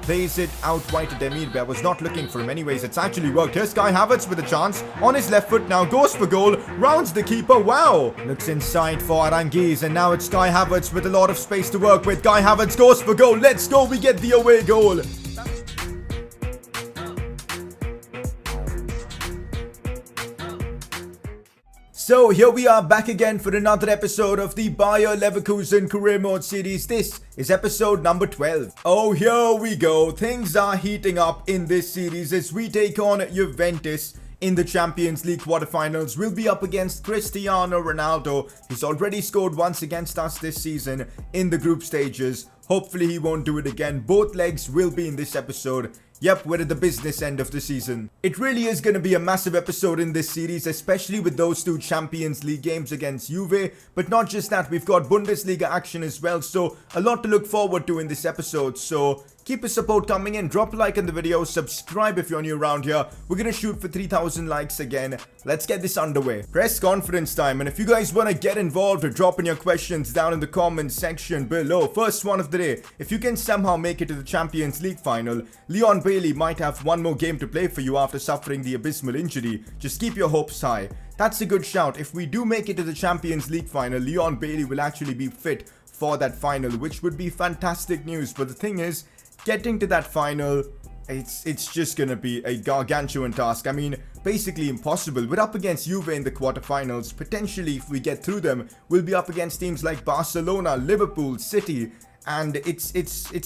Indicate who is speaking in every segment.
Speaker 1: plays it out wide to Demir. I was not looking for him anyways. It's actually worked. Here's Kai Havertz with a chance on his left foot now. Goes for goal. Rounds the keeper. Wow. Looks inside for Aranguiz. And now it's Kai Havertz with a lot of space to work with. Kai Havertz goes for goal. Let's go. We get the away goal. So here we are back again for another episode of the Bayer Leverkusen Career Mode series. This is episode number 12. Oh, here we go. Things are heating up in this series as we take on Juventus in the Champions League quarterfinals. We'll be up against Cristiano Ronaldo. He's already scored once against us this season in the group stages. Hopefully he won't do it again. Both legs will be in this episode. Yep, we're at the business end of the season. It really is going to be a massive episode in this series, especially with those two Champions League games against Juve. But not just that, we've got Bundesliga action as well, so a lot to look forward to in this episode. So keep your support coming in, drop a like on the video, subscribe if you're new around here. We're going to shoot for 3,000 likes again. Let's get this underway. Press conference time, and if you guys want to get involved or drop in your questions down in the comments section below. First one of the day, if you can somehow make it to the Champions League final, Leon Bailey might have one more game to play for you after suffering the abysmal injury. Just keep your hopes high. That's a good shout. If we do make it to the Champions League final, Leon Bailey will actually be fit for that final, which would be fantastic news. But the thing is, getting to that final, it's just gonna be a gargantuan task. I mean, basically impossible. We're up against Juve in the quarterfinals. Potentially, if we get through them, we'll be up against teams like Barcelona, Liverpool, City. And it's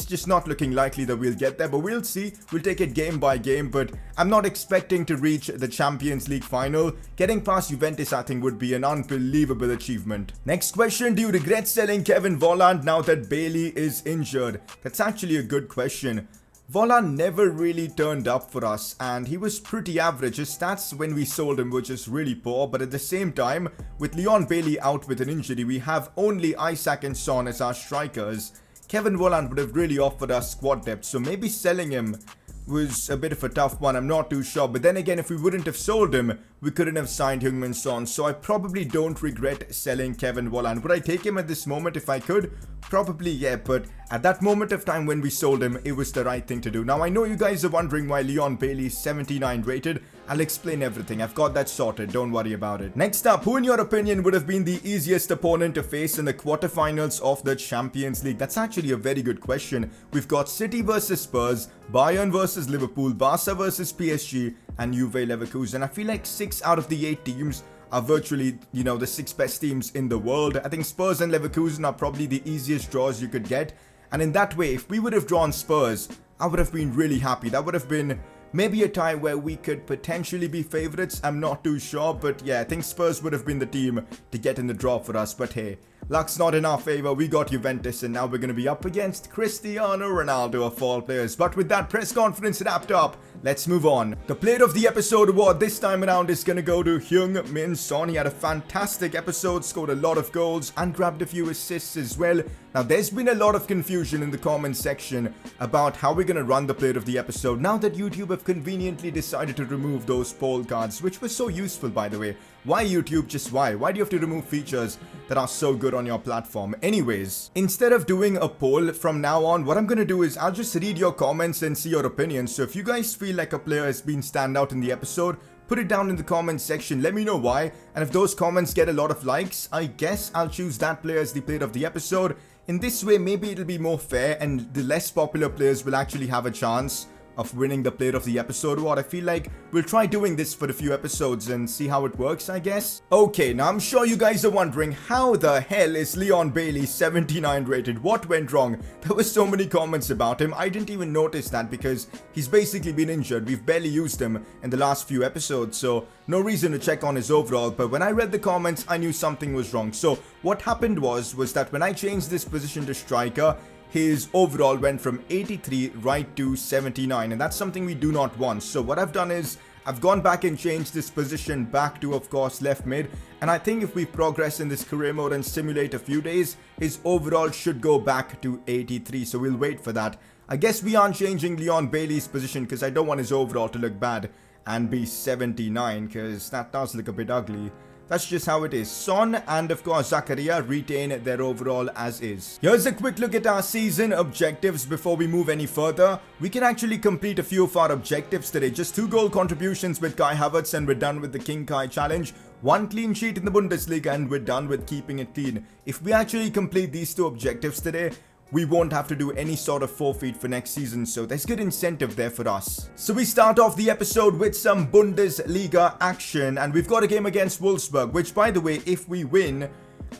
Speaker 1: just not looking likely that we'll get there, but we'll see. We'll take it game by game, but I'm not expecting to reach the Champions League final. Getting past Juventus, I think, would be an unbelievable achievement. Next question, do you regret selling Kevin Volland now that Bailey is injured? That's actually a good question. Volland never really turned up for us, and he was pretty average. His stats when we sold him were just really poor, but at the same time, with Leon Bailey out with an injury, we have only Isaac and Son as our strikers. Kevin Volland would have really offered us squad depth, so maybe selling him was a bit of a tough one. I'm not too sure. But then again, if we wouldn't have sold him, we couldn't have signed Heung-min Son. So I probably don't regret selling Kevin Volland. Would I take him at this moment if I could? Probably, yeah. But at that moment of time when we sold him, it was the right thing to do. Now, I know you guys are wondering why Leon Bailey is 79 rated. I'll explain everything. I've got that sorted. Don't worry about it. Next up, who in your opinion would have been the easiest opponent to face in the quarterfinals of the Champions League? That's actually a very good question. We've got City versus Spurs, Bayern versus Liverpool, Barca versus PSG, and Juve Leverkusen. I feel like 6 out of the 8 teams are virtually, the 6 best teams in the world. I think Spurs and Leverkusen are probably the easiest draws you could get. And in that way, if we would have drawn Spurs, I would have been really happy. That would have been maybe a tie where we could potentially be favorites. I'm not too sure, but yeah, I think Spurs would have been the team to get in the draw for us. But hey, luck's not in our favor. We got Juventus, and now we're going to be up against Cristiano Ronaldo of all players. But with that press conference wrapped up, let's move on. The Player of the Episode award this time around is going to go to Heung-min Son. He had a fantastic episode, scored a lot of goals, and grabbed a few assists as well. Now, there's been a lot of confusion in the comments section about how we're going to run the Player of the Episode now that YouTube have conveniently decided to remove those poll cards, which were so useful, by the way. Why YouTube? Just why? Why do you have to remove features that are so good on your platform? Anyways, instead of doing a poll from now on, what I'm going to do is I'll just read your comments and see your opinions. So if you guys feel like a player has been standout in the episode, put it down in the comments section. Let me know why. And if those comments get a lot of likes, I guess I'll choose that player as the Player of the Episode. In this way, maybe it'll be more fair and the less popular players will actually have a chance of winning the Player of the Episode award. I feel like we'll try doing this for a few episodes and see how it works, I guess. Okay, now I'm sure you guys are wondering, how the hell is Leon Bailey 79 rated? What went wrong? There were so many comments about him. I didn't even notice that because he's basically been injured. We've barely used him in the last few episodes, so no reason to check on his overall. But when I read the comments, I knew something was wrong. So what happened was that when I changed this position to striker, his overall went from 83 right to 79, and that's something we do not want. So what I've done is I've gone back and changed this position back to, of course, left mid, and I think if we progress in this career mode and simulate a few days, his overall should go back to 83. So we'll wait for that. I guess we aren't changing Leon Bailey's position because I don't want his overall to look bad and be 79, because that does look a bit ugly. That's just how it is. Son and of course Zakaria retain their overall as is. Here's a quick look at our season objectives before we move any further. We can actually complete a few of our objectives today. Just 2 goal contributions with Kai Havertz and we're done with the King Kai challenge. 1 clean sheet in the Bundesliga and we're done with keeping it clean. If we actually complete these 2 objectives today, we won't have to do any sort of forfeit for next season, so there's good incentive there for us. So we start off the episode with some Bundesliga action, and we've got a game against Wolfsburg, which by the way, if we win,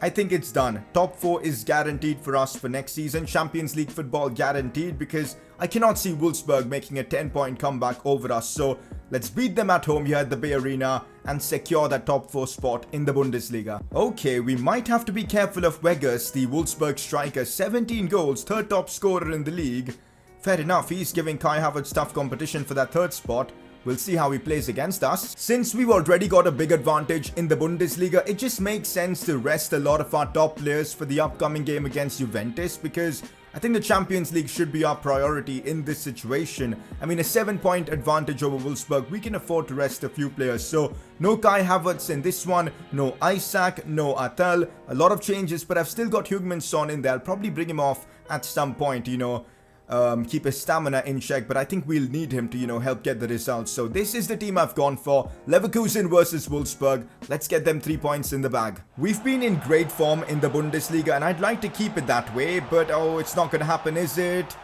Speaker 1: I think it's done. Top 4 is guaranteed for us for next season. Champions League football guaranteed, because I cannot see Wolfsburg making a 10-point comeback over us. So let's beat them at home here at the Bay Arena and secure that top 4 spot in the Bundesliga. Okay, we might have to be careful of Weghorst, the Wolfsburg striker. 17 goals, 3rd top scorer in the league. Fair enough, he's giving Kai Havertz tough competition for that 3rd spot. We'll see how he plays against us. Since we've already got a big advantage in the Bundesliga, it just makes sense to rest a lot of our top players for the upcoming game against Juventus, because I think the Champions League should be our priority in this situation. I mean, a 7-point advantage over Wolfsburg, we can afford to rest a few players. So no Kai Havertz in this one, no Isaac, no Atal. A lot of changes, but I've still got Heung-min Son in there. I'll probably bring him off at some point, you know. Keep his stamina in check, but I think we'll need him to, you know, help get the results. So this is the team I've gone for. Leverkusen versus Wolfsburg. Let's get them 3 points in the bag. We've been in great form in the Bundesliga and I'd like to keep it that way, but oh, it's not going to happen, is it?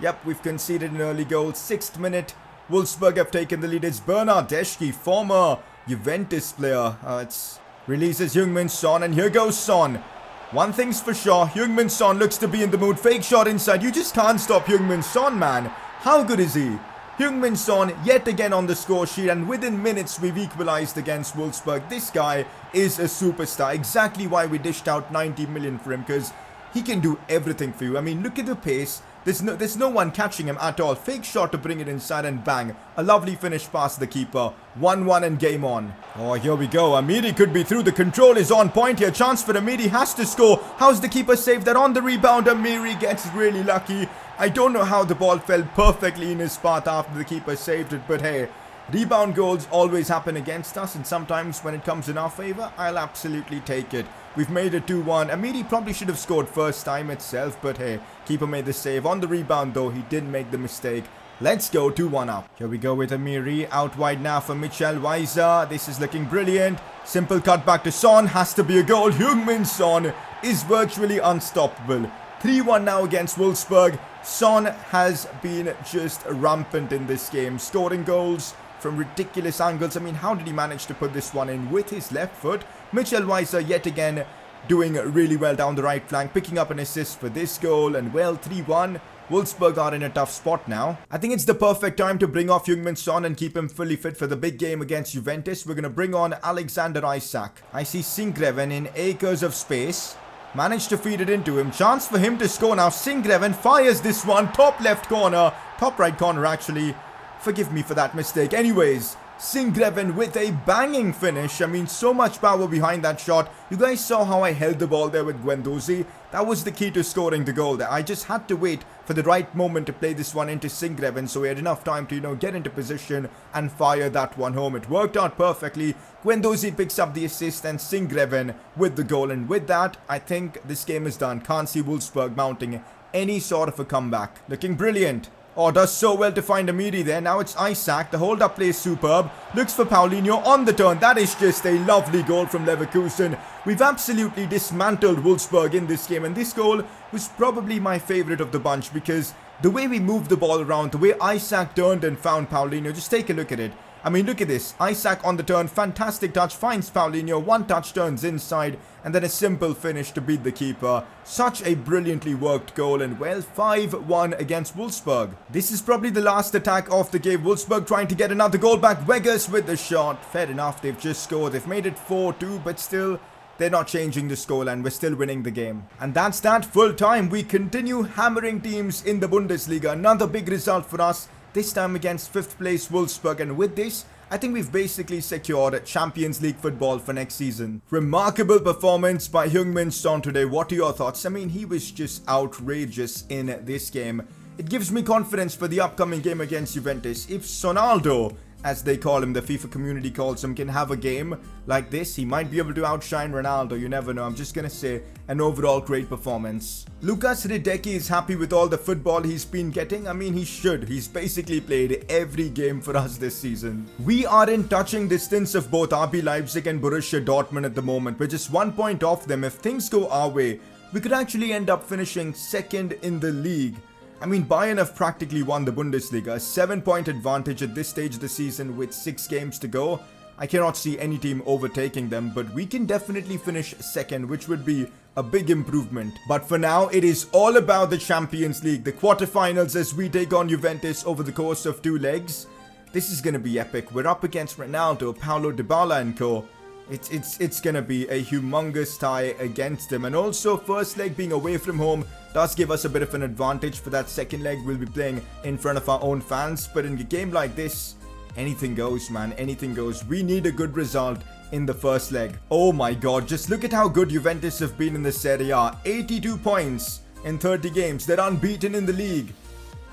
Speaker 1: Yep, we've conceded an early goal. 6th minute. Wolfsburg have taken the lead. It's Bernard Deschke, former Juventus player. It's releases Heung-min Son, and here goes Son. One thing's for sure, Heung-min Son looks to be in the mood. Fake shot inside. You just can't stop Heung-min Son, man. How good is he? Heung-min Son yet again on the score sheet, and within minutes we've equalized against Wolfsburg. This guy is a superstar. Exactly why we dished out 90 million for him, because he can do everything for you. I mean, look at the pace. There's no one catching him at all. Fake shot to bring it inside and bang. A lovely finish past the keeper. 1-1 and game on. Oh, here we go. Amiri could be through. The control is on point here. Chance for Amiri. Has to score. How's the keeper saved that on the rebound? Amiri gets really lucky. I don't know how the ball fell perfectly in his path after the keeper saved it. But hey, rebound goals always happen against us. And sometimes when it comes in our favor, I'll absolutely take it. We've made it 2-1. Amiri probably should have scored first time itself, but hey, keeper made the save. On the rebound though, he didn't make the mistake. Let's go 2-1 up. Here we go with Amiri. Out wide now for Michel Weiser. This is looking brilliant. Simple cut back to Son. Has to be a goal. Heung-min Son is virtually unstoppable. 3-1 now against Wolfsburg. Son has been just rampant in this game. Scoring goals from ridiculous angles. I mean, how did he manage to put this one in with his left foot? Michel Weiser yet again doing really well down the right flank, picking up an assist for this goal. And well, 3-1. Wolfsburg are in a tough spot now. I think it's the perfect time to bring off Heung-min Son and keep him fully fit for the big game against Juventus. We're going to bring on Alexander Isak. I see Sinkgraven in acres of space. Managed to feed it into him. Chance for him to score now. Sinkgraven fires this one. Top left corner. Top right corner actually. Forgive me for that mistake. Anyways, Sinkgraven with a banging finish. I mean, so much power behind that shot. You guys saw how I held the ball there with Guendouzi. That was the key to scoring the goal there. I just had to wait for the right moment to play this one into Sinkgraven, so we had enough time to, you know, get into position and fire that one home. It worked out perfectly. Guendouzi picks up the assist and Sinkgraven with the goal. And with that, I think this game is done. Can't see Wolfsburg mounting any sort of a comeback. Looking brilliant. Oh, does so well to find Amiri there. Now it's Isaac. The hold-up play is superb. Looks for Paulinho on the turn. That is just a lovely goal from Leverkusen. We've absolutely dismantled Wolfsburg in this game. And this goal was probably my favorite of the bunch, because the way we moved the ball around, the way Isaac turned and found Paulinho, just take a look at it. I mean, look at this. Isaac on the turn. Fantastic touch. Finds Paulinho. One touch, turns inside. And then a simple finish to beat the keeper. Such a brilliantly worked goal. And well, 5-1 against Wolfsburg. This is probably the last attack of the game. Wolfsburg trying to get another goal back. Weghorst with the shot. Fair enough. They've just scored. They've made it 4-2. But still, they're not changing the scoreline. We're still winning the game. And that's that. Full time. We continue hammering teams in the Bundesliga. Another big result for us. This time against 5th place Wolfsburg, and with this, I think we've basically secured Champions League football for next season. Remarkable performance by Heung-min Son today. What are your thoughts? I mean, he was just outrageous in this game. It gives me confidence for the upcoming game against Juventus. If SONALDO as they call him, the FIFA community calls him, can have a game like this. He might be able to outshine Ronaldo, you never know. I'm just gonna say an overall great performance. Lucas Hideki is happy with all the football he's been getting. I mean, he should. He's basically played every game for us this season. We are in touching distance of both RB Leipzig and Borussia Dortmund at the moment. We're just 1 point off them. If things go our way, we could actually end up finishing second in the league. I mean, Bayern have practically won the Bundesliga, a 7-point advantage at this stage of the season with 6 games to go. I cannot see any team overtaking them, but we can definitely finish second, which would be a big improvement. But for now, it is all about the Champions League, the quarterfinals as we take on Juventus over the course of 2 legs. This is going to be epic. We're up against Ronaldo, Paulo Dybala and co. It's gonna be a humongous tie against them. And also, first leg being away from home does give us a bit of an advantage. For that second leg, we'll be playing in front of our own fans. But in a game like this, anything goes, man. Anything goes. We need a good result in the first leg. Oh my god, just look at how good Juventus have been in the Serie A. 82 points in 30 games. They're unbeaten in the league.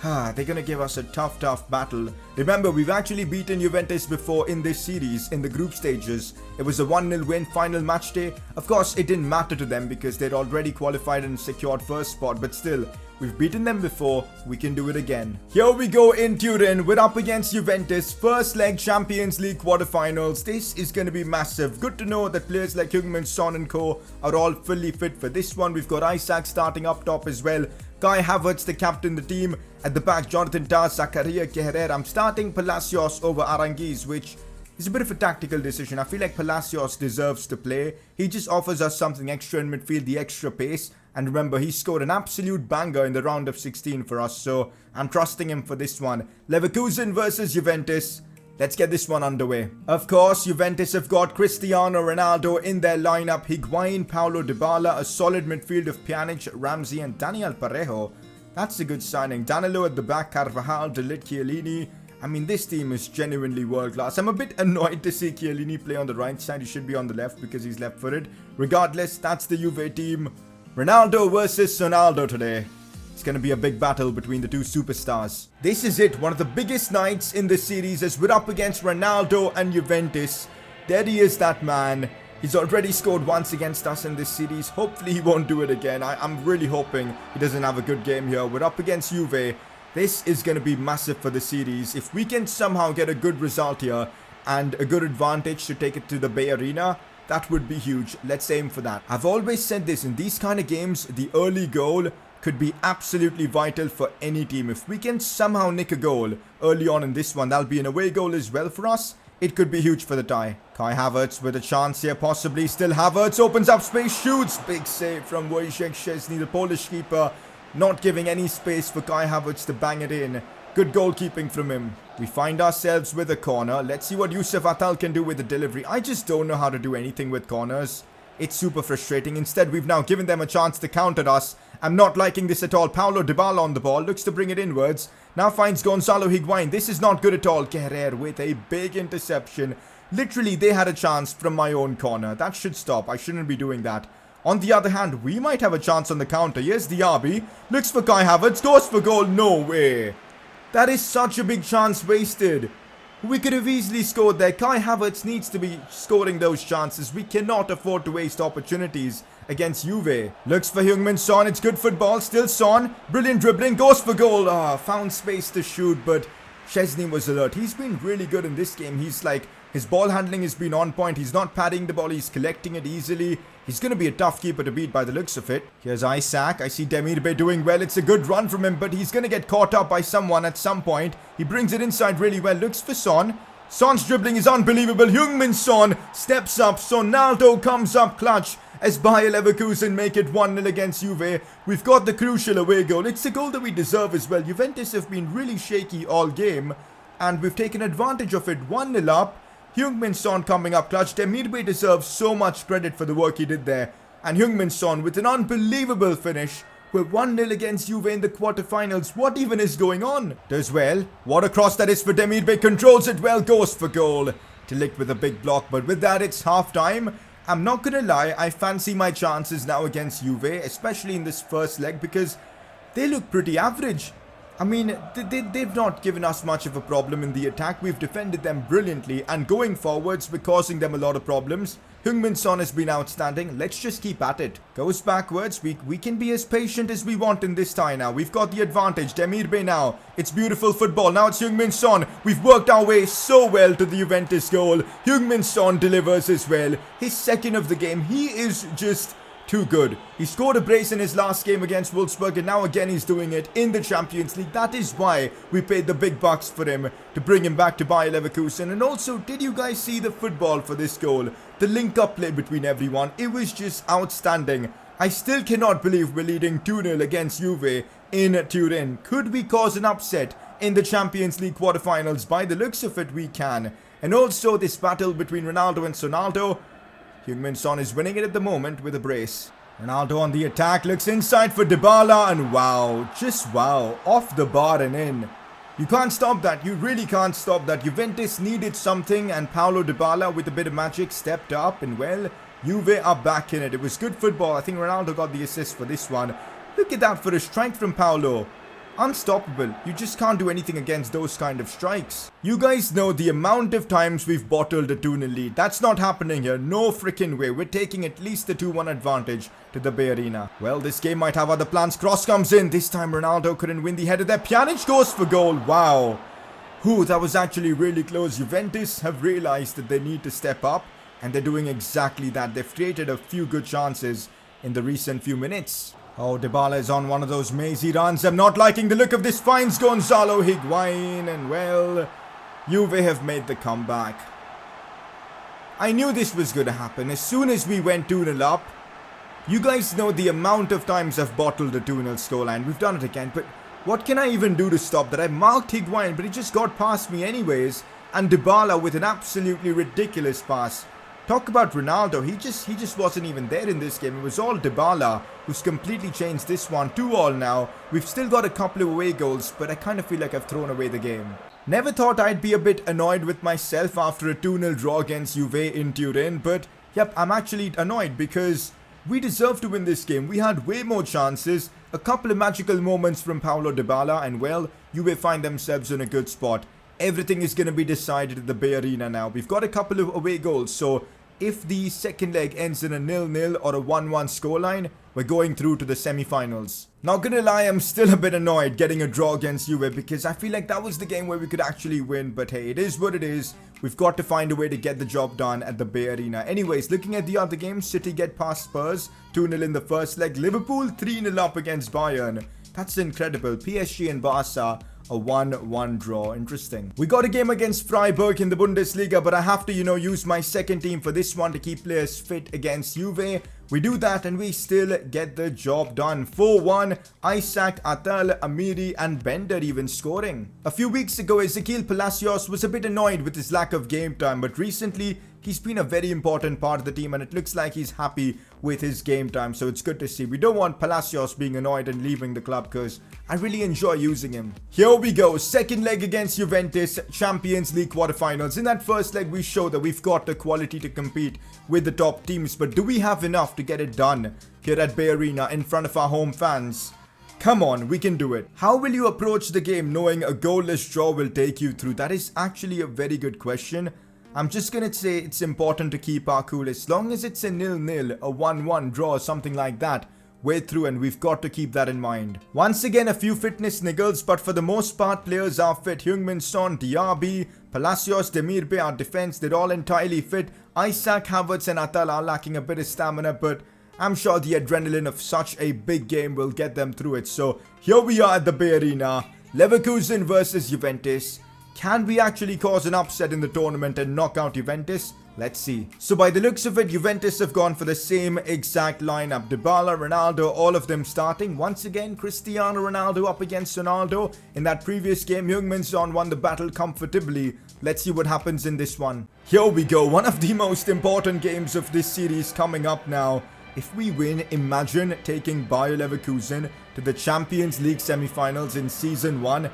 Speaker 1: They're gonna give us a tough battle. Remember, we've actually beaten Juventus before in this series, in the group stages. It was a 1-0 win, final match day. Of course, it didn't matter to them because they'd already qualified and secured first spot. But still, we've beaten them before. We can do it again. Here we go in Turin. We're up against Juventus. First leg Champions League quarterfinals. This is gonna be massive. Good to know that players like Heung-min Son and co are all fully fit for this one. We've got Isaac starting up top as well. Kai Havertz, the captain, the team. At the back, Jonathan Tah, Zakaria Kehrer. I'm starting Palacios over Aranguiz, which is a bit of a tactical decision. I feel like Palacios deserves to play. He just offers us something extra in midfield, the extra pace. And remember, he scored an absolute banger in the round of 16 for us. So I'm trusting him for this one. Leverkusen versus Juventus. Let's get this one underway. Of course, Juventus have got Cristiano Ronaldo in their lineup. Higuain, Paulo Dybala, a solid midfield of Pjanic, Ramsey and Daniel Parejo. That's a good signing. Danilo at the back, Carvajal, De Ligt, Chiellini. I mean, this team is genuinely world class. I'm a bit annoyed to see Chiellini play on the right side. He should be on the left because he's left-footed. Regardless, that's the Juve team. Ronaldo versus Sonaldo today. It's going to be a big battle between the two superstars. This is it, one of the biggest nights in the series as we're up against Ronaldo and Juventus. There he is, that man. He's already scored once against us in this series. Hopefully he won't do it again. I'm really hoping he doesn't have a good game here. We're up against Juve. This is going to be massive for the series. If we can somehow get a good result here and a good advantage to take it to the Bay Arena, that would be huge. Let's aim for that. I've always said this, in these kind of games, the early goal could be absolutely vital for any team. If we can somehow nick a goal early on in this one, that'll be an away goal as well for us. It could be huge for the tie. Kai Havertz with a chance here, possibly. Still Havertz opens up space, shoots. Big save from Wojciech Szczesny, the Polish keeper. Not giving any space for Kai Havertz to bang it in. Good goalkeeping from him. We find ourselves with a corner. Let's see what Yusuf Atal can do with the delivery. I just don't know how to do anything with corners. It's super frustrating. Instead, we've now given them a chance to counter us. I'm not liking this at all. Paulo Dybala on the ball. Looks to bring it inwards. Now finds Gonzalo Higuain. This is not good at all. Guerrer with a big interception. Literally, they had a chance from my own corner. That should stop. I shouldn't be doing that. On the other hand, we might have a chance on the counter. Here's the RB. Looks for Kai Havertz. Goes for goal. No way. That is such a big chance wasted. We could have easily scored there. Kai Havertz needs to be scoring those chances. We cannot afford to waste opportunities against Juve. Looks for Heung-min Son. It's good football. Still Son. Brilliant dribbling. Goes for goal. Found space to shoot, but Szczesny was alert. He's been really good in this game. He's like, his ball handling has been on point. He's not padding the ball. He's collecting it easily. He's going to be a tough keeper to beat by the looks of it. Here's Isaac. I see Demirbe doing well. It's a good run from him, but he's going to get caught up by someone at some point. He brings it inside really well. Looks for Son. Son's dribbling is unbelievable. Heung-min Son steps up. Sonaldo comes up clutch as Bayer Leverkusen make it 1-0 against Juve. We've got the crucial away goal. It's a goal that we deserve as well. Juventus have been really shaky all game, and we've taken advantage of it. 1-0 up. Heung-min Son coming up clutch. Demirbe deserves so much credit for the work he did there. And Heung-min Son with an unbelievable finish. We're 1-0 against Juve in the quarterfinals. What even is going on? Does well. What a cross that is for Demirbe. Controls it well. Goes for goal. De Ligt with a big block. But with that, it's half time. I'm not going to lie. I fancy my chances now against Juve. Especially in this first leg because they look pretty average. I mean, they've not given us much of a problem in the attack. We've defended them brilliantly, and going forwards, we're causing them a lot of problems. Heung-min Son has been outstanding. Let's just keep at it. Goes backwards. We can be as patient as we want in this tie now. We've got the advantage. Demirbe now. It's beautiful football. Now it's Heung-min Son. We've worked our way so well to the Juventus goal. Heung-min Son delivers as well. His second of the game. He is just too good. He scored a brace in his last game against Wolfsburg, and now again he's doing it in the Champions League. That is why we paid the big bucks for him, to bring him back to Bayer Leverkusen. And also, did you guys see the football for this goal? The link-up play between everyone. It was just outstanding. I still cannot believe we're leading 2-0 against Juve in Turin. Could we cause an upset in the Champions League quarterfinals? By the looks of it, we can. And also, this battle between Ronaldo and SONALDO. Heung-min Son is winning it at the moment with a brace. Ronaldo on the attack, looks inside for Dybala, and wow, just wow, off the bar and in. You can't stop that, you really can't stop that. Juventus needed something, and Paulo Dybala with a bit of magic stepped up, and well, Juve are back in it. It was good football. I think Ronaldo got the assist for this one. Look at that for a strike from Paulo. Unstoppable. You just can't do anything against those kind of strikes. You guys know the amount of times we've bottled a 2-0 lead. That's not happening here. No freaking way. We're taking at least the 2-1 advantage to the Bay Arena. Well, this game might have other plans. Cross comes in. This time Ronaldo couldn't win the header there. Pjanic goes for goal. Wow. That was actually really close. Juventus have realized that they need to step up, and they're doing exactly that. They've created a few good chances in the recent few minutes. Oh, Dybala is on one of those mazy runs. I'm not liking the look of this. Finds Gonzalo Higuain, and well, Juve have made the comeback. I knew this was going to happen. As soon as we went 2-0 up, you guys know the amount of times I've bottled a 2-0 scoreline. We've done it again, but what can I even do to stop that? I marked Higuain, but he just got past me anyways. And Dybala with an absolutely ridiculous pass. Talk about Ronaldo, he just wasn't even there in this game. It was all Dybala who's completely changed this one. 2-2 now. We've still got a couple of away goals, but I kind of feel like I've thrown away the game. Never thought I'd be a bit annoyed with myself after a 2-0 draw against Juve in Turin, but yep, I'm actually annoyed because we deserved to win this game. We had way more chances, a couple of magical moments from Paulo Dybala, and well, Juve find themselves in a good spot. Everything is going to be decided at the Bay Arena now. We've got a couple of away goals, so if the second leg ends in a 0-0 or a 1-1 scoreline, we're going through to the semi-finals. Not gonna lie, I'm still a bit annoyed getting a draw against Juve because I feel like that was the game where we could actually win. But hey, it is what it is. We've got to find a way to get the job done at the Bay Arena. Anyways, looking at the other games, City get past Spurs, 2-0 in the first leg. Liverpool 3-0 up against Bayern. That's incredible. PSG and Barca, a 1-1 draw. Interesting. We got a game against Freiburg in the Bundesliga, but I have to, use my second team for this one to keep players fit against Juve. We do that and we still get the job done. 4-1, Isaac, Atal, Amiri and Bender even scoring. A few weeks ago, Ezequiel Palacios was a bit annoyed with his lack of game time, but recently he's been a very important part of the team and it looks like he's happy with his game time, so it's good to see. We don't want Palacios being annoyed and leaving the club because I really enjoy using him. Here we go, second leg against Juventus, Champions League quarterfinals. In that first leg, we show that we've got the quality to compete with the top teams, but do we have enough to get it done here at Bay Arena in front of our home fans? Come on, we can do it. How will you approach the game knowing a goalless draw will take you through? That is actually a very good question. I'm just gonna say it's important to keep our cool. As long as it's a 0-0, a 1-1 draw, something like that, we're through and we've got to keep that in mind. Once again, a few fitness niggles, but for the most part, players are fit. Heung-min Son, Diaby, Palacios, Demirbe, our defense, they're all entirely fit. Isaac, Havertz and Atal are lacking a bit of stamina, but I'm sure the adrenaline of such a big game will get them through it. So here we are at the Bay Arena, Leverkusen versus Juventus. Can we actually cause an upset in the tournament and knock out Juventus? Let's see. So by the looks of it, Juventus have gone for the same exact lineup. Dybala, Ronaldo, all of them starting. Once again, Cristiano Ronaldo up against Sonaldo. In that previous game, Heung-min Son won the battle comfortably. Let's see what happens in this one. Here we go. One of the most important games of this series coming up now. If we win, imagine taking Bayer Leverkusen to the Champions League semi-finals in Season 1.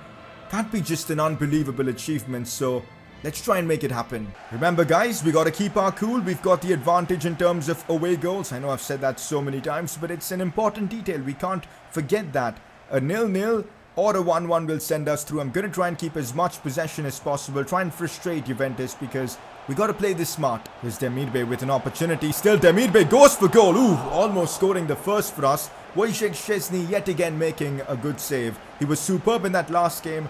Speaker 1: That'd be just an unbelievable achievement, so let's try and make it happen. Remember guys, we gotta keep our cool. We've got the advantage in terms of away goals. I know I've said that so many times, but it's an important detail. We can't forget that. A 0-0 or a 1-1 will send us through. I'm going to try and keep as much possession as possible. Try and frustrate Juventus because we got to play this smart. Here's Demirbe with an opportunity. Still Demirbe goes for goal. Ooh, almost scoring the first for us. Wojciech Szczesny yet again making a good save. He was superb in that last game.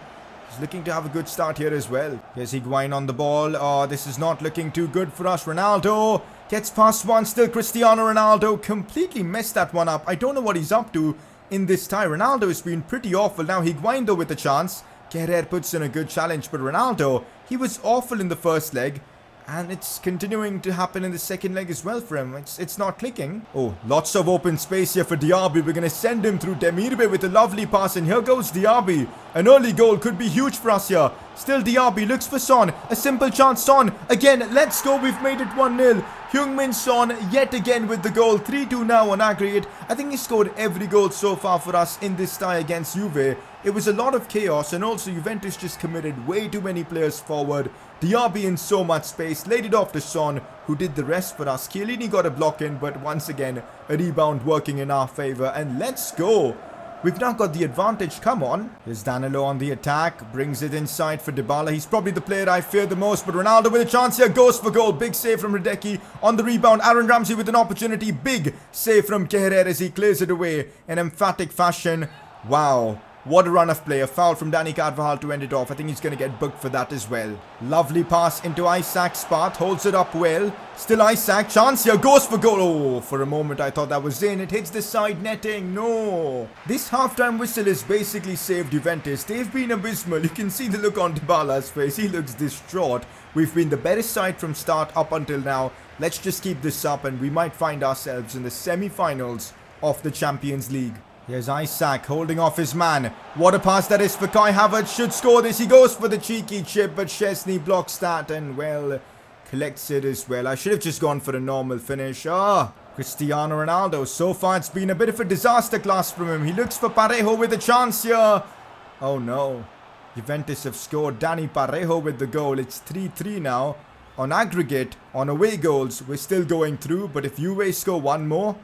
Speaker 1: He's looking to have a good start here as well. Here's Higuain on the ball. Oh, this is not looking too good for us. Ronaldo gets past one. Still Cristiano Ronaldo completely messed that one up. I don't know what he's up to in this tie. Ronaldo has been pretty awful. Now Higuain though with a chance. Guerrero puts in a good challenge, but Ronaldo, he was awful in the first leg. And it's continuing to happen in the second leg as well for him. It's not clicking. Oh, lots of open space here for Diaby. We're going to send him through Demirbe with a lovely pass. And here goes Diaby. An early goal could be huge for us here. Still Diaby looks for Son. A simple chance. Son again. Let's go. We've made it 1-0. Heung-min Son yet again with the goal. 3-2 now on aggregate. I think he scored every goal so far for us in this tie against Juve. It was a lot of chaos, and also Juventus just committed way too many players forward. Diaby in so much space, laid it off to Son, who did the rest for us. Chiellini got a block in, but once again, a rebound working in our favour. And let's go. We've now got the advantage. Come on. Here's Danilo on the attack. Brings it inside for Dybala. He's probably the player I fear the most. But Ronaldo with a chance here. Goes for goal. Big save from Radecki. On the rebound, Aaron Ramsey with an opportunity. Big save from Guerrero as he clears it away in emphatic fashion. Wow. What a run of play. A foul from Dani Carvajal to end it off. I think he's going to get booked for that as well. Lovely pass into Isaac's path. Holds it up well. Still Isaac. Chance here. Goes for goal. Oh, for a moment I thought that was in. It hits the side netting. No. This halftime whistle has basically saved Juventus. They've been abysmal. You can see the look on Dybala's face. He looks distraught. We've been the better side from start up until now. Let's just keep this up and we might find ourselves in the semi-finals of the Champions League. Here's Isaac holding off his man. What a pass that is for Kai Havertz. Should score this. He goes for the cheeky chip, but Szczesny blocks that and, well, collects it as well. I should have just gone for a normal finish. Cristiano Ronaldo. So far, it's been a bit of a disaster class from him. He looks for Parejo with a chance here. Oh, no. Juventus have scored. Dani Parejo with the goal. It's 3-3 now. On aggregate, on away goals, we're still going through. But if Juve score one more,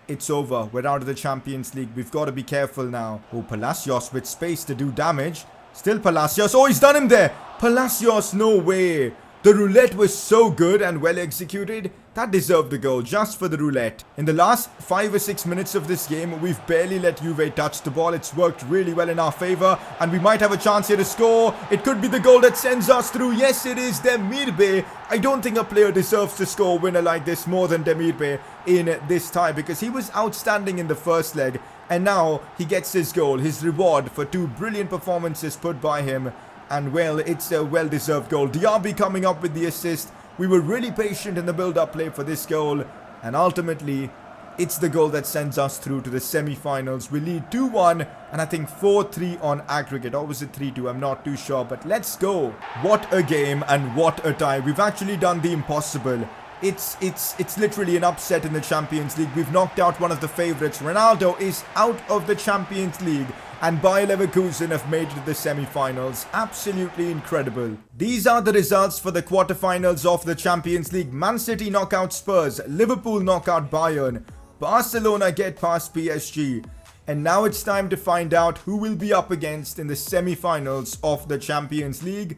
Speaker 1: it's over. We're out of the Champions League. We've got to be careful now. Oh, Palacios with space to do damage. Still Palacios. Oh, he's done him there. Palacios, no way. The roulette was so good and well executed. That deserved the goal just for the roulette. In the last 5 or 6 minutes of this game, we've barely let Juve touch the ball. It's worked really well in our favour. And we might have a chance here to score. It could be the goal that sends us through. Yes, it is Demirbe. I don't think a player deserves to score a winner like this more than Demirbe in this tie. Because he was outstanding in the first leg. And now he gets his goal. His reward for 2 brilliant performances put by him. And well, it's a well-deserved goal. Diaby coming up with the assist. We were really patient in the build-up play for this goal. And ultimately, it's the goal that sends us through to the semi-finals. We lead 2-1 and I think 4-3 on aggregate. Or was it 3-2? I'm not too sure. But let's go. What a game and what a tie. We've actually done the impossible. It's literally an upset in the Champions League. We've knocked out one of the favourites. Ronaldo is out of the Champions League. And Bayer Leverkusen have made it to the semi-finals. Absolutely incredible. These are the results for the quarterfinals of the Champions League. Man City knock out Spurs. Liverpool knock out Bayern. Barcelona get past PSG. And now it's time to find out who will be up against in the semi-finals of the Champions League.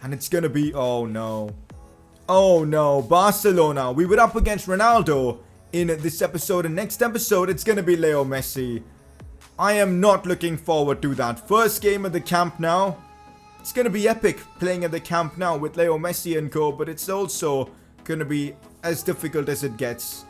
Speaker 1: And it's gonna be... oh no. Oh no, Barcelona. We were up against Ronaldo in this episode. And next episode, it's gonna be Leo Messi. I am not looking forward to that. First game at the Camp Nou. It's going to be epic playing at the Camp Nou with Leo Messi and co. But it's also going to be as difficult as it gets.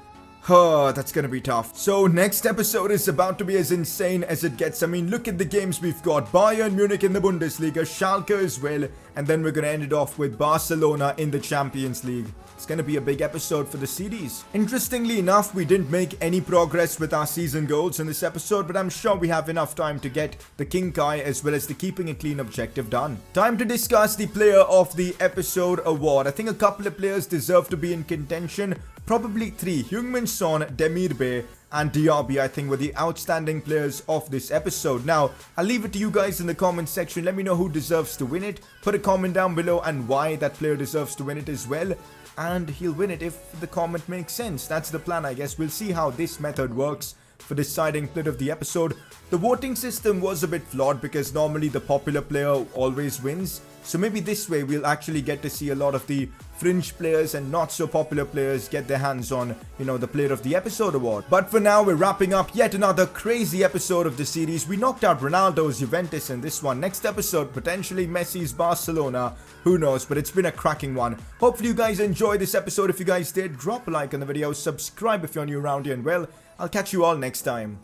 Speaker 1: That's going to be tough. So next episode is about to be as insane as it gets. I mean, look at the games we've got. Bayern Munich in the Bundesliga. Schalke as well. And then we're going to end it off with Barcelona in the Champions League. It's going to be a big episode for the series. Interestingly enough, we didn't make any progress with our season goals in this episode, but I'm sure we have enough time to get the King Kai as well as the Keeping It Clean objective done. Time to discuss the Player of the Episode award. I think a couple of players deserve to be in contention. Probably 3. Heung-min Son, Demirbe, and Diaby, I think, were the outstanding players of this episode. Now, I'll leave it to you guys in the comment section. Let me know who deserves to win it. Put a comment down below and why that player deserves to win it as well. And he'll win it if the comment makes sense. That's the plan, I guess. We'll see how this method works. for deciding player of the episode. The voting system was a bit flawed because normally the popular player always wins. So maybe this way we'll actually get to see a lot of the fringe players and not so popular players get their hands on, the player of the episode award. But for now, we're wrapping up yet another crazy episode of the series. We knocked out Ronaldo's Juventus in this one. Next episode, potentially Messi's Barcelona. Who knows, but it's been a cracking one. Hopefully you guys enjoyed this episode. If you guys did, drop a like on the video, subscribe if you're new around here, and well, I'll catch you all next time.